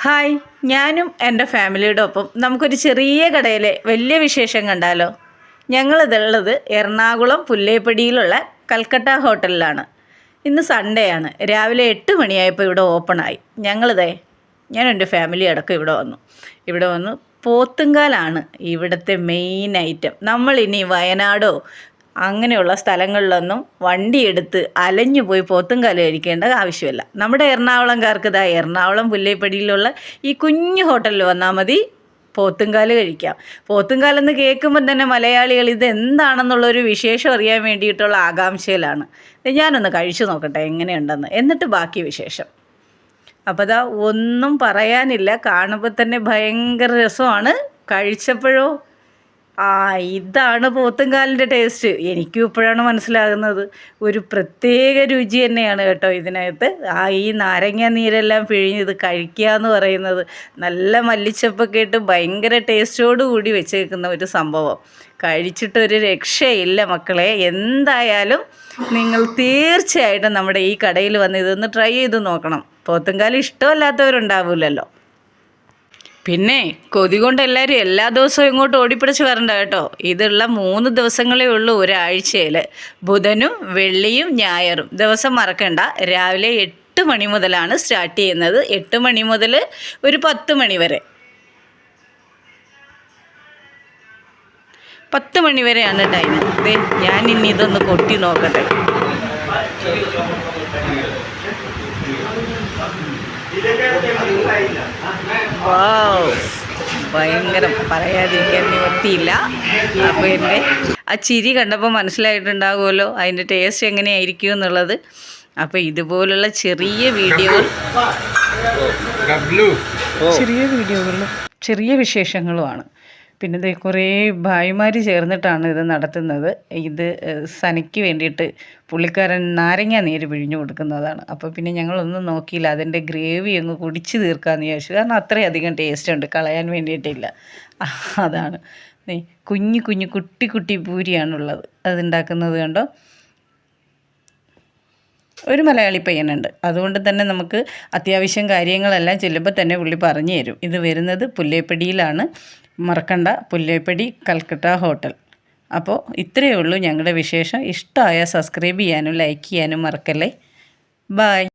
Hi, ഞാനും എൻ്റെ ഫാമിലിയുടെ ഒപ്പം നമുക്കൊരു ചെറിയ കടയിലെ വലിയ വിശേഷം കണ്ടാലോ. ഞങ്ങളിതുള്ളത് എറണാകുളം പുല്ലേപ്പടിയിലുള്ള കൽക്കട്ട ഹോട്ടലിലാണ്. ഇന്ന് സൺഡേ ആണ്. രാവിലെ 8 മണിയായപ്പോൾ ഇവിടെ ഓപ്പണായി. ഞാൻ എൻ്റെ ഫാമിലി അടക്കം ഇവിടെ വന്നു പോത്തുങ്കാലാണ് ഇവിടുത്തെ മെയിൻ ഐറ്റം. നമ്മളിനി വയനാടോ അങ്ങനെയുള്ള സ്ഥലങ്ങളിലൊന്നും വണ്ടിയെടുത്ത് അലഞ്ഞു പോയി പോത്തുംകാല് കഴിക്കേണ്ട ആവശ്യമില്ല. നമ്മുടെ എറണാകുളംകാർക്ക് എറണാകുളം പുല്ലേപ്പടിയിലുള്ള ഈ കുഞ്ഞു ഹോട്ടലിൽ വന്നാൽ മതി, പോത്തുംകാല് കഴിക്കാം. പോത്തുംകാലെന്ന് കേൾക്കുമ്പോൾ തന്നെ മലയാളികൾ ഇത് എന്താണെന്നുള്ളൊരു വിശേഷം അറിയാൻ വേണ്ടിയിട്ടുള്ള ആകാംക്ഷയിലാണ്. ഞാനൊന്ന് കഴിച്ചു നോക്കട്ടെ എങ്ങനെയുണ്ടെന്ന്, എന്നിട്ട് ബാക്കി വിശേഷം. അപ്പോൾ ഒന്നും പറയാനില്ല, കാണുമ്പോൾ തന്നെ ഭയങ്കര രസമാണ്. കഴിച്ചപ്പോഴോ ഇതാണ് പോത്തുംകാലിൻ്റെ ടേസ്റ്റ്. എനിക്കും ഇപ്പോഴാണ് മനസ്സിലാകുന്നത്. ഒരു പ്രത്യേക രുചി തന്നെയാണ് കേട്ടോ ഇതിനകത്ത്. ഈ നാരങ്ങ നീരെല്ലാം പിഴിഞ്ഞ് ഇത് കഴിക്കുക എന്ന് പറയുന്നത്, നല്ല മല്ലിച്ചപ്പൊക്കെ ഇട്ട് ഭയങ്കര ടേസ്റ്റോട് കൂടി വെച്ചേക്കുന്ന ഒരു സംഭവം. കഴിച്ചിട്ടൊരു രക്ഷയില്ല മക്കളെ. എന്തായാലും നിങ്ങൾ തീർച്ചയായിട്ടും നമ്മുടെ ഈ കടയിൽ വന്ന് ഇതൊന്ന് ട്രൈ ചെയ്ത് നോക്കണം. പോത്തുംകാല് ഇഷ്ടമല്ലാത്തവരുണ്ടാവില്ലല്ലോ. പിന്നെ കൊതി കൊണ്ട് എല്ലാവരും എല്ലാ ദിവസവും ഇങ്ങോട്ട് ഓടിപ്പിടിച്ച് വരണ്ട കേട്ടോ. ഇതുള്ള 3 ദിവസങ്ങളേ ഉള്ളൂ ഒരാഴ്ചയിൽ, ബുധനും വെള്ളിയും ഞായറും. ദിവസം മറക്കണ്ട. രാവിലെ 8 മണി മുതലാണ് സ്റ്റാർട്ട് ചെയ്യുന്നത്. 8 മണി മുതൽ ഒരു 10 മണി വരെ. 10 മണി വരെയാണ് ടൈം. ഞാൻ ഇനി ഇതൊന്ന് കൊട്ടി നോക്കട്ടെ. ഭയങ്കരം, പറയാതിരിക്കാൻ നിവർത്തിയില്ല. അപ്പോൾ എൻ്റെ ആ ചിരി കണ്ടപ്പോൾ മനസ്സിലായിട്ടുണ്ടാകുമല്ലോ അതിൻ്റെ ടേസ്റ്റ് എങ്ങനെയായിരിക്കും എന്നുള്ളത്. അപ്പോൾ ഇതുപോലുള്ള ചെറിയ വീഡിയോകളിലും ചെറിയ വിശേഷങ്ങളുമാണ്. പിന്നെ കുറേ ഭായിമാർ ചേർന്നിട്ടാണ് ഇത് നടത്തുന്നത്. ഇത് സനയ്ക്ക് വേണ്ടിയിട്ട് പുള്ളിക്കാരൻ നാരങ്ങ നീര് പിഴിഞ്ഞു കൊടുക്കുന്നതാണ്. അപ്പോൾ പിന്നെ ഞങ്ങളൊന്നും നോക്കിയില്ല, അതിൻ്റെ ഗ്രേവി അങ്ങ് കുടിച്ച് തീർക്കാമെന്ന് വിചാരിച്ചു. കാരണം അത്രയധികം ടേസ്റ്റ് ഉണ്ട്, കളയാൻ വേണ്ടിയിട്ടില്ല. അതാണ് കുഞ്ഞു കുട്ടി പൂരിയാണുള്ളത്. അതുണ്ടാക്കുന്നത് കണ്ടോ. ഒരു മലയാളി പയ്യനുണ്ട്, അതുകൊണ്ട് തന്നെ നമുക്ക് അത്യാവശ്യം കാര്യങ്ങളെല്ലാം ചെല്ലുമ്പോൾ തന്നെ പുള്ളി പറഞ്ഞു തരും. ഇത് വരുന്നത് പുല്ലേപ്പടിയിലാണ്, മറക്കണ്ട, പുല്ലേപ്പടി കൽക്കട്ട ഹോട്ടൽ. അപ്പോൾ ഇത്രയേ ഉള്ളൂ ഞങ്ങളുടെ വിശേഷം. ഇഷ്ടമായ സബ്സ്ക്രൈബ് ചെയ്യാനും ലൈക്ക് ചെയ്യാനും മറക്കല്ലേ. ബായ്.